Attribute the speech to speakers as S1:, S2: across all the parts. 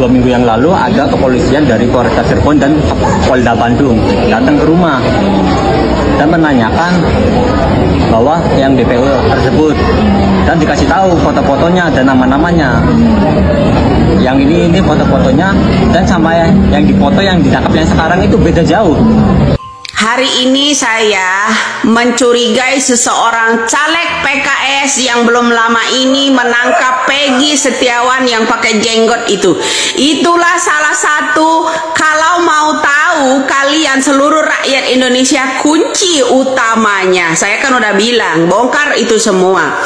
S1: 2 minggu yang lalu ada kepolisian dari Polres Cirebon dan Polda Bandung datang ke rumah dan menanyakan bahwa yang DPO tersebut, dan dikasih tahu foto-fotonya dan nama-namanya. Yang ini foto-fotonya, dan sama yang dipoto yang ditangkap yang sekarang itu beda jauh.
S2: Hari ini saya mencurigai seseorang caleg PKS yang belum lama ini menangkap Peggy Setiawan yang pakai jenggot itu. Itulah salah satu, kalau mau tahu kalian seluruh rakyat Indonesia, kunci utamanya. Saya kan udah bilang, bongkar itu semua.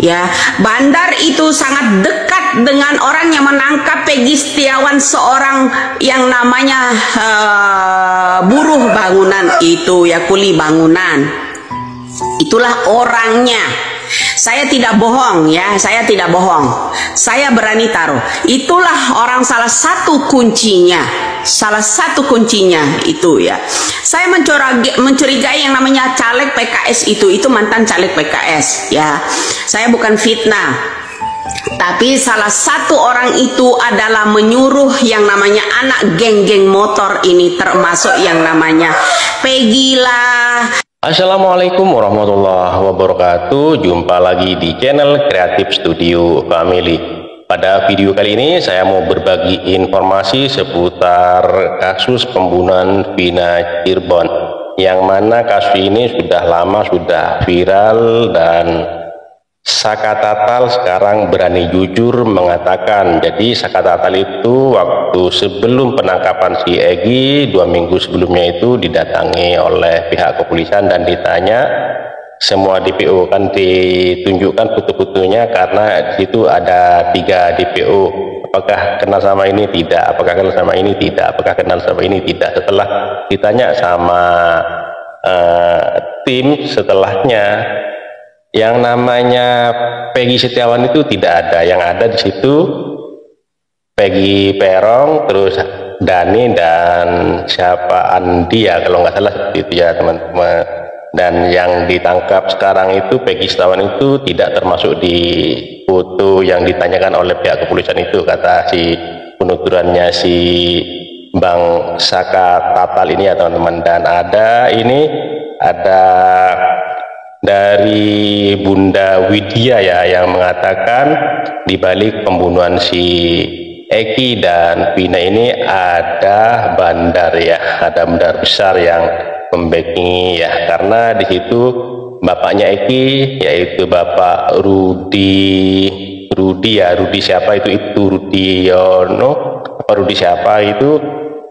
S2: Ya, Bandar itu sangat dekat dengan orang yang menangkap Peggy Setiawan, seorang yang namanya buruh bangunan itu, ya, kuli bangunan. Itulah orangnya. Saya tidak bohong, ya, saya tidak bohong. Saya berani taruh. Itulah orang, salah satu kuncinya. Salah satu kuncinya itu, ya. Saya mencurigai yang namanya caleg PKS itu mantan caleg PKS, ya. Saya bukan fitnah. Tapi salah satu orang itu adalah menyuruh yang namanya anak geng-geng motor ini, termasuk yang namanya Peggy lah.
S3: Assalamualaikum warahmatullahi wabarakatuh. Jumpa lagi di channel Kreatif Studio Family. Pada video kali ini saya mau berbagi informasi seputar kasus pembunuhan Vina Cirebon, yang mana kasus ini sudah lama, sudah viral, dan Saka Tatal sekarang berani jujur mengatakan. Jadi Saka Tatal itu waktu sebelum penangkapan si Egy 2 minggu sebelumnya itu didatangi oleh pihak kepolisian dan ditanya semua DPO, kan ditunjukkan foto-fotonya karena di situ ada 3 DPO. Apakah kenal sama ini? Tidak. Apakah kenal sama ini? Tidak. Apakah kenal sama ini? Tidak. Setelah ditanya sama tim setelahnya, yang namanya Peggy Setiawan itu tidak ada. Yang ada di situ Peggy Perong, terus Dani, dan siapa, Andi ya kalau nggak salah, seperti itu ya teman-teman. Dan yang ditangkap sekarang itu Peggy Setiawan itu tidak termasuk di foto yang ditanyakan oleh pihak kepolisian itu, kata si penuturannya si Bang Saka Tatal ini ya teman-teman. Dan ada dari Bunda Widya ya, yang mengatakan di balik pembunuhan si Egy dan Vina ini ada bandar ya, ada bandar besar yang membackingi ya, karena di situ bapaknya Egy, yaitu Bapak Rudi siapa itu Rudiono, Rudi siapa itu,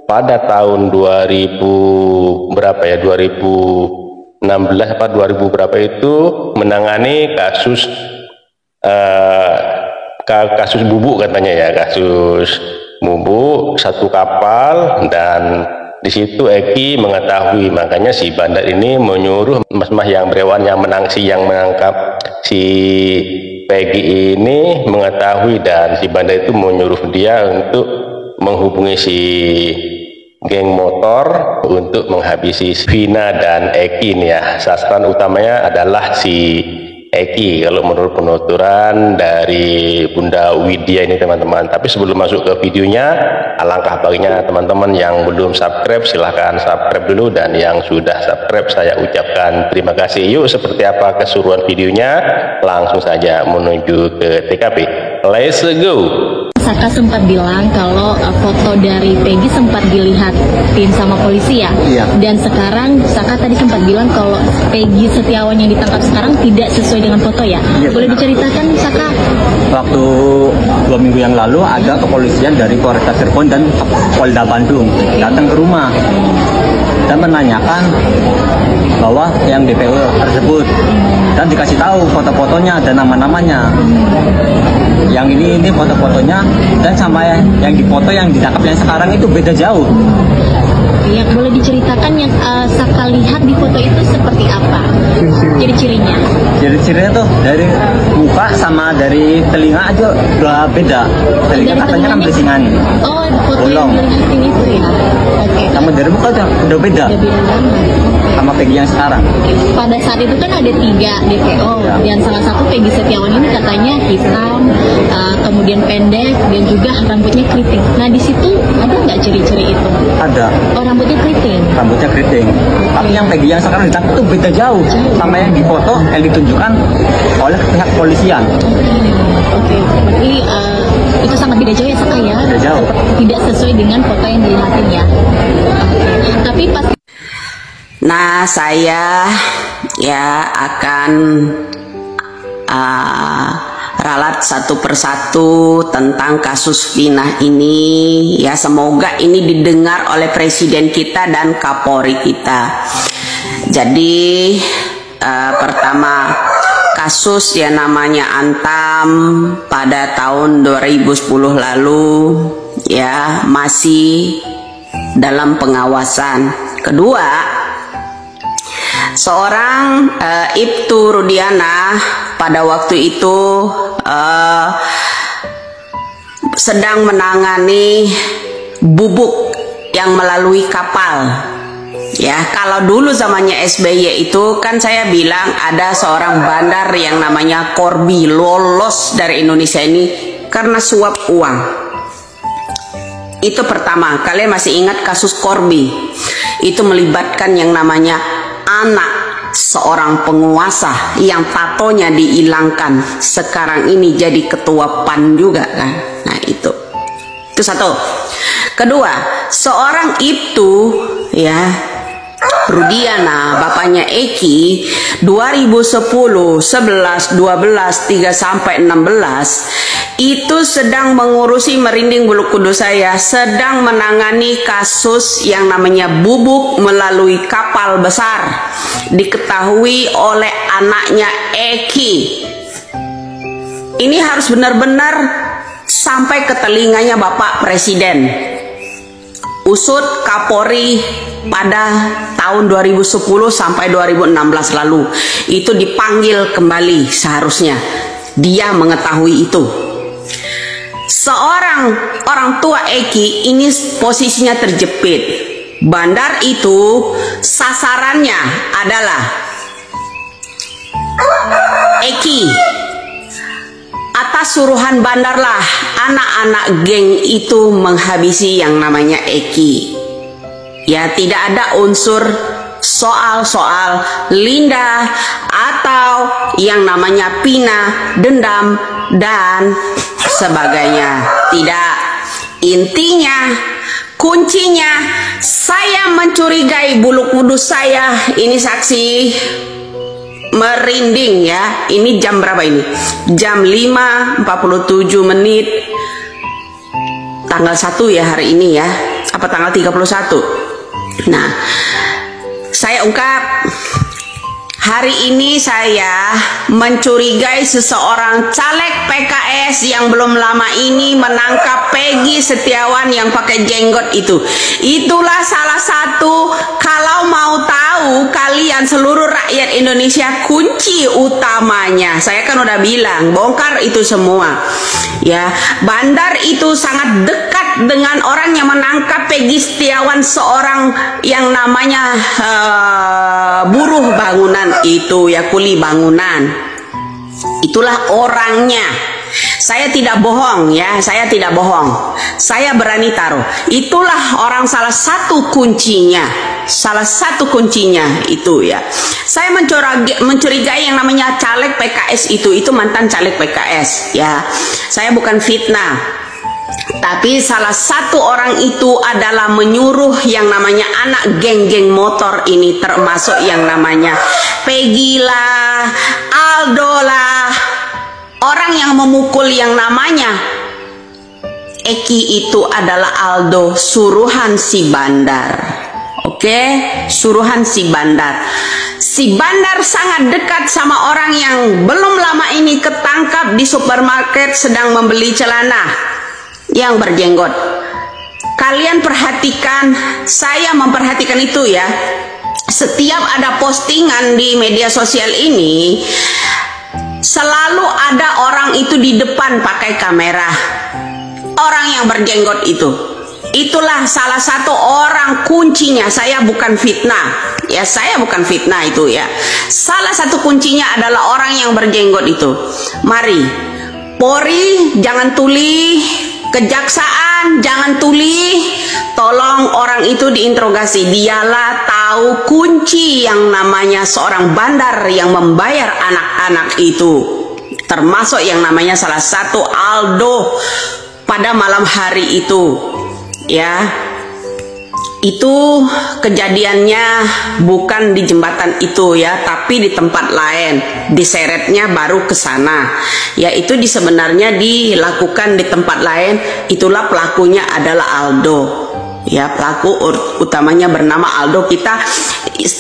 S3: pada tahun 2000 berapa ya, 2016 apa 2000 berapa itu menangani kasus kasus bubuk katanya ya, kasus bubuk satu kapal. Dan di situ Egy mengetahui, makanya si bandar ini menyuruh mas-mas yang berewan yang menangkap si Peggy ini mengetahui, dan si bandar itu menyuruh dia untuk menghubungi si geng motor untuk menghabisi Vina dan Egy ini ya. Sasaran utamanya adalah si Egy kalau menurut penuturan dari Bunda Widya ini teman-teman. Tapi sebelum masuk ke videonya, alangkah baiknya teman-teman yang belum subscribe silahkan subscribe dulu, dan yang sudah subscribe saya ucapkan terima kasih. Yuk, seperti apa keseruan videonya, langsung saja menuju ke TKP. Let's go.
S4: Saka sempat bilang kalau foto dari Peggy sempat dilihatin sama polisi ya.
S1: Iya.
S4: Dan sekarang Saka tadi sempat bilang kalau Peggy Setiawan yang ditangkap sekarang tidak sesuai dengan foto ya.
S1: Iya,
S4: boleh diceritakan Saka?
S1: Waktu 2 minggu yang lalu ada kepolisian dari Polres Cirebon dan Polda Bandung datang ke rumah dan menanyakan bahwa yang DPO tersebut, dan dikasih tahu foto-fotonya dan nama-namanya. Yang ini foto-fotonya, dan sama yang dipoto yang ditangkap yang sekarang itu beda jauh.
S4: Ya, boleh diceritakan yang Saka lihat di foto itu seperti apa? Ciri-cirinya? Ciri-cirinya
S1: tuh dari muka sama dari telinga aja udah beda. Telinga katanya kan berisingan.
S4: Oh, foto yang dilihatin itu ya. Oke.
S1: Sama dari muka udah beda.
S4: Udah beda banget.
S1: sama Peggy yang sekarang.
S4: Pada saat itu kan ada 3 DPO dan salah satu Peggy Setiawan ini katanya hitam, kemudian pendek dan juga rambutnya keriting. Nah di situ ada nggak ciri-ciri itu?
S1: Ada.
S4: Oh, rambutnya keriting.
S1: Rambutnya keriting. Tapi yang Peggy yang sekarang ditangkap itu beda jauh sama yang di foto yang ditunjukkan oleh pihak polisian.
S4: Oke. Berarti itu sangat beda jauh ya Saka ya?
S1: Beda jauh.
S4: Tidak sesuai dengan foto yang dilihatin ya. Tapi pas.
S2: Nah, saya ya akan ralat satu persatu tentang kasus Vina ini. Ya, semoga ini didengar oleh Presiden kita dan Kapolri kita. Jadi pertama, kasus yang namanya Antam pada tahun 2010 lalu ya masih dalam pengawasan. Kedua, seorang Ibtu Rudiana pada waktu itu sedang menangani bubuk yang melalui kapal. Ya, kalau dulu zamannya SBY itu kan saya bilang ada seorang bandar yang namanya Corby lolos dari Indonesia ini karena suap uang. Itu pertama, kalian masih ingat kasus Corby? Itu melibatkan yang namanya anak seorang penguasa yang tatonya dihilangkan. Sekarang ini jadi ketua PAN juga kan. Nah itu satu. Kedua, seorang Ibtu ya Rudiana, bapaknya Eki, 2010, 11, 12, 3 sampai 16 itu sedang mengurusi, merinding bulu kudus saya, sedang menangani kasus yang namanya bubuk melalui kapal besar, diketahui oleh anaknya Eki. Ini harus benar-benar sampai ke telinganya Bapak Presiden. Usut Kapolri pada tahun 2010 sampai 2016 lalu itu dipanggil kembali, seharusnya dia mengetahui itu. Seorang orang tua Eki ini posisinya terjepit. Bandar itu sasarannya adalah Eki. Atas suruhan bandarlah anak-anak geng itu menghabisi yang namanya Eki. Ya, tidak ada unsur soal-soal Linda atau yang namanya Pina, dendam dan sebagainya. Tidak. Intinya, kuncinya, saya mencurigai bulu kudus saya. Ini saksi merinding ya. Ini jam berapa ini? Jam 5.47 menit tanggal 1 ya hari ini ya. Apa tanggal 31? Nah, saya ungkap, hari ini saya mencurigai seseorang caleg PKS yang belum lama ini menangkap Peggy Setiawan yang pakai jenggot itu. Itulah salah satu, kalau mau tahu kalian seluruh rakyat Indonesia, kunci utamanya. Saya kan udah bilang, bongkar itu semua. Ya, bandar itu sangat dekat dengan orang yang menangkap Peggy Setiawan, seorang yang namanya buruh bangunan itu ya, kuli bangunan. Itulah orangnya. Saya tidak bohong ya, saya tidak bohong. Saya berani taruh. Itulah orang, salah satu kuncinya. Salah satu kuncinya itu ya. Saya mencurigai yang namanya caleg PKS itu mantan caleg PKS ya. Saya bukan fitnah. Tapi salah satu orang itu adalah menyuruh yang namanya anak geng-geng motor ini, termasuk yang namanya Peggy lah, Aldo lah, orang yang memukul yang namanya Eki itu adalah Aldo, suruhan si bandar. Oke, suruhan si bandar. Si bandar sangat dekat sama orang yang belum lama ini ketangkap di supermarket sedang membeli celana yang berjenggot. Kalian perhatikan, saya memperhatikan itu ya. Setiap ada postingan di media sosial ini, selalu ada orang itu di depan pakai kamera. Orang yang berjenggot itu. Itulah salah satu orang kuncinya. Saya bukan fitnah. Ya, saya bukan fitnah itu ya. Salah satu kuncinya adalah orang yang berjenggot itu. Mari, Polri jangan tuli, kejaksaan jangan tuli, tolong orang itu diinterogasi. Dialah tahu kunci yang namanya seorang bandar yang membayar anak-anak itu, termasuk yang namanya salah satu Aldo pada malam hari itu. Ya, itu kejadiannya bukan di jembatan itu ya, tapi di tempat lain. Diseretnya baru ke sana. Ya, itu sebenarnya dilakukan di tempat lain. Itulah pelakunya adalah Aldo. Ya, pelaku utamanya bernama Aldo. Kita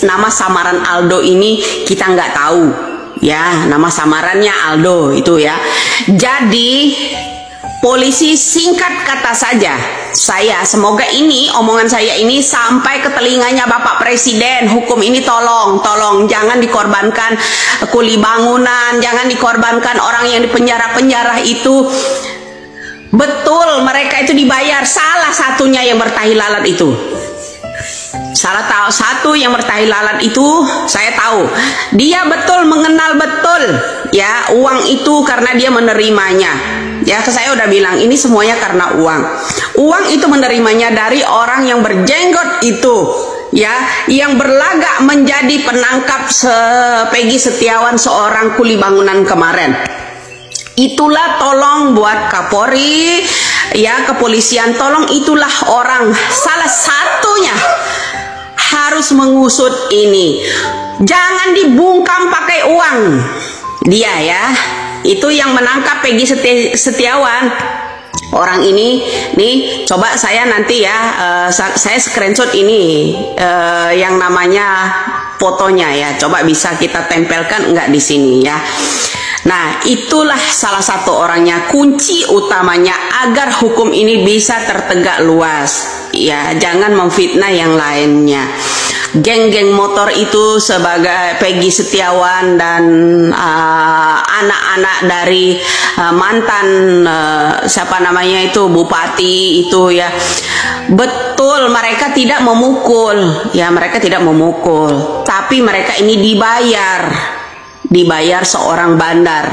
S2: nama samaran Aldo ini kita nggak tahu. Ya, nama samarannya Aldo itu ya. Jadi polisi singkat kata saja, semoga ini omongan saya ini sampai ke telinganya Bapak Presiden. Hukum ini tolong jangan dikorbankan kuli bangunan, jangan dikorbankan orang yang di penjara-penjara itu. Betul, mereka itu dibayar. Salah satunya yang bertahi lalat itu. Salah satu yang bertahi lalat itu saya tahu. Dia betul mengenal betul ya uang itu karena dia menerimanya. Ya, saya udah bilang ini semuanya karena uang. Uang itu menerimanya dari orang yang berjenggot itu, ya, yang berlagak menjadi penangkap Peggy Setiawan, seorang kuli bangunan kemarin. Itulah tolong buat Kapolri, ya, kepolisian, tolong itulah orang salah satunya harus mengusut ini. Jangan dibungkam pakai uang. Dia ya, itu yang menangkap Peggy Setiawan. Orang ini nih, coba saya nanti ya, saya screenshot ini yang namanya fotonya ya. Coba bisa kita tempelkan enggak di sini ya. Nah, itulah salah satu orangnya, kunci utamanya agar hukum ini bisa tertegak luas. Ya, jangan memfitnah yang lainnya. Geng-geng motor itu sebagai Peggy Setiawan dan anak-anak dari mantan siapa namanya itu bupati itu ya, betul mereka tidak memukul ya, mereka tidak memukul, tapi mereka ini dibayar seorang bandar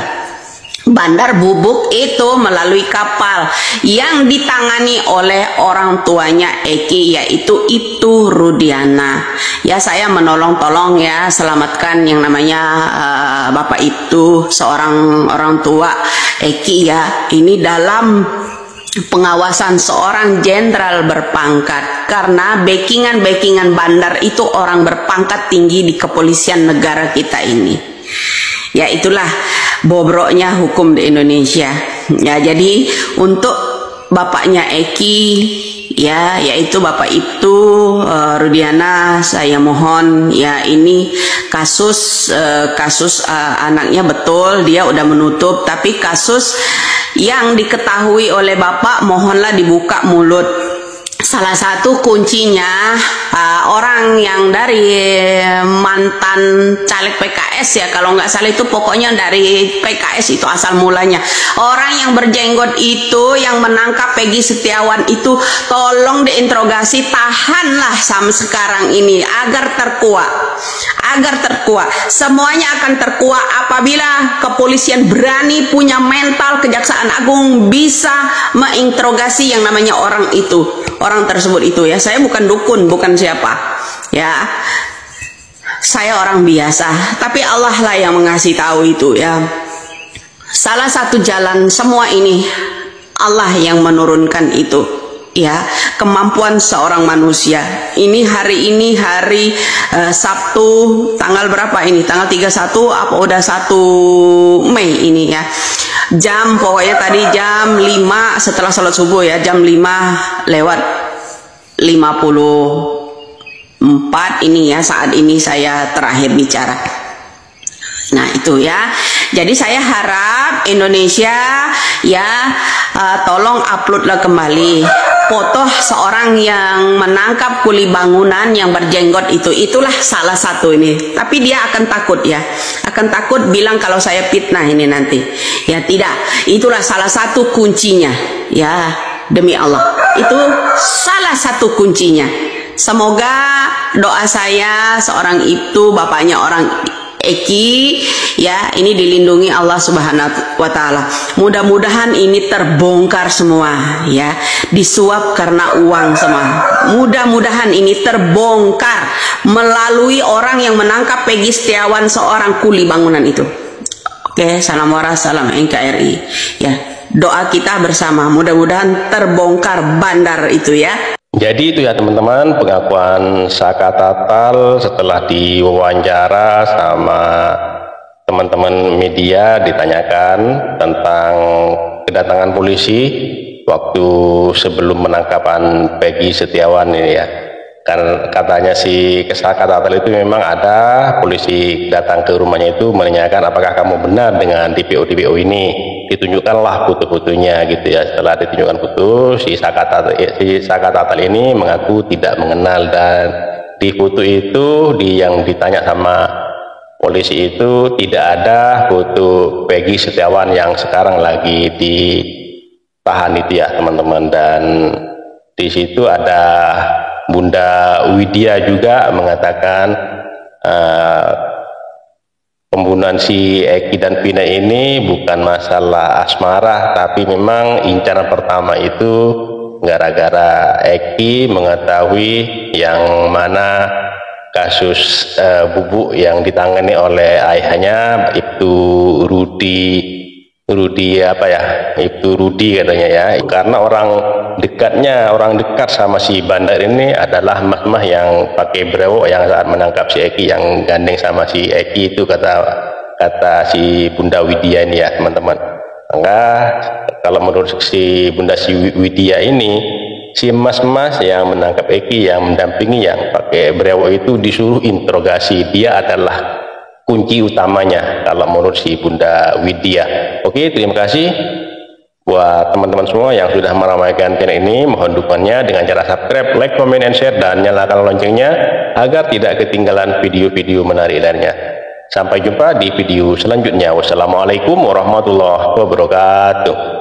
S2: bubuk itu melalui kapal yang ditangani oleh orang tuanya Eki, yaitu itu Rudiana. Ya, saya menolong-tolong ya, selamatkan yang namanya bapak itu, seorang orang tua Eki ya. Ini dalam pengawasan seorang jenderal berpangkat, karena backingan bandar itu orang berpangkat tinggi di kepolisian negara kita ini. Ya, itulah bobroknya hukum di Indonesia. Ya, jadi untuk bapaknya Eki ya, yaitu bapak itu Rudiana, saya mohon ya, ini kasus anaknya betul dia udah menutup, tapi kasus yang diketahui oleh bapak mohonlah dibuka mulut. Salah satu kuncinya orang yang dari mantan caleg PKS ya, kalau nggak salah itu pokoknya dari PKS itu asal mulanya. Orang yang berjenggot itu yang menangkap Peggy Setiawan itu tolong diinterogasi, tahanlah sampai sekarang ini agar terkuat. Semuanya akan terkuat apabila kepolisian berani, punya mental, Kejaksaan Agung bisa menginterogasi yang namanya orang itu, orang tersebut itu ya. Saya bukan dukun, bukan siapa ya, saya orang biasa, tapi Allah lah yang mengasih tahu itu ya. Salah satu jalan semua ini Allah yang menurunkan itu ya, kemampuan seorang manusia. Ini hari Sabtu tanggal berapa ini? Tanggal 31 apa udah 1 Mei ini ya. Pokoknya tadi jam 5 setelah sholat subuh ya, jam 5 lewat 54 ini ya, saat ini saya terakhir bicara. Nah itu ya, jadi saya harap Indonesia ya, tolong uploadlah kembali foto seorang yang menangkap kuli bangunan yang berjenggot itu. Itulah salah satu ini, tapi dia akan takut ya, akan takut bilang kalau saya fitnah ini nanti ya. Tidak, itulah salah satu kuncinya ya, demi Allah. Itu salah satu kuncinya. Semoga doa saya seorang itu bapaknya orang Eki ya, ini dilindungi Allah Subhanahu wa taala. Mudah-mudahan ini terbongkar semua ya, disuap karena uang semua. Mudah-mudahan ini terbongkar melalui orang yang menangkap Peggy Setiawan, seorang kuli bangunan itu. Oke, salam waras, salam NKRI ya. Doa kita bersama, mudah-mudahan terbongkar bandar itu ya.
S3: Jadi itu ya teman-teman, pengakuan Saka Tatal setelah diwawancara sama teman-teman media, ditanyakan tentang kedatangan polisi waktu sebelum penangkapan Peggy Setiawan ini ya. Kan katanya si Saka Tatal itu memang ada polisi datang ke rumahnya itu menanyakan apakah kamu benar dengan DPO ini. Ditunjukkanlah foto-fotonya gitu ya. Setelah ditunjukkan foto, si Saka Tatal ini mengaku tidak mengenal, dan di foto itu yang ditanya sama polisi itu tidak ada foto Peggy Setiawan yang sekarang lagi ditahan itu ya teman-teman. Dan di situ ada Bunda Widya juga mengatakan pembunuhan si Eki dan Vina ini bukan masalah asmara, tapi memang incaran pertama itu gara-gara Eki mengetahui yang mana kasus bubuk yang ditangani oleh ayahnya itu Rudi katanya ya, karena orang dekat sama si bandar ini adalah mas-mas yang pakai brewok yang saat menangkap si Eki, yang gandeng sama si Eki itu, kata si Bunda Widya ini ya teman-teman. Maka kalau menurut si Bunda Widya ini, si mas-mas yang menangkap Eki, yang mendampingi yang pakai brewok itu disuruh interogasi, dia adalah kunci utamanya kalau menurut si Bunda Widya. Oke, terima kasih buat teman-teman semua yang sudah meramaikan channel ini. Mohon dukungannya dengan cara subscribe, like, comment, and share, dan nyalakan loncengnya agar tidak ketinggalan video-video menarik lainnya. Sampai jumpa di video selanjutnya. Wassalamualaikum warahmatullahi wabarakatuh.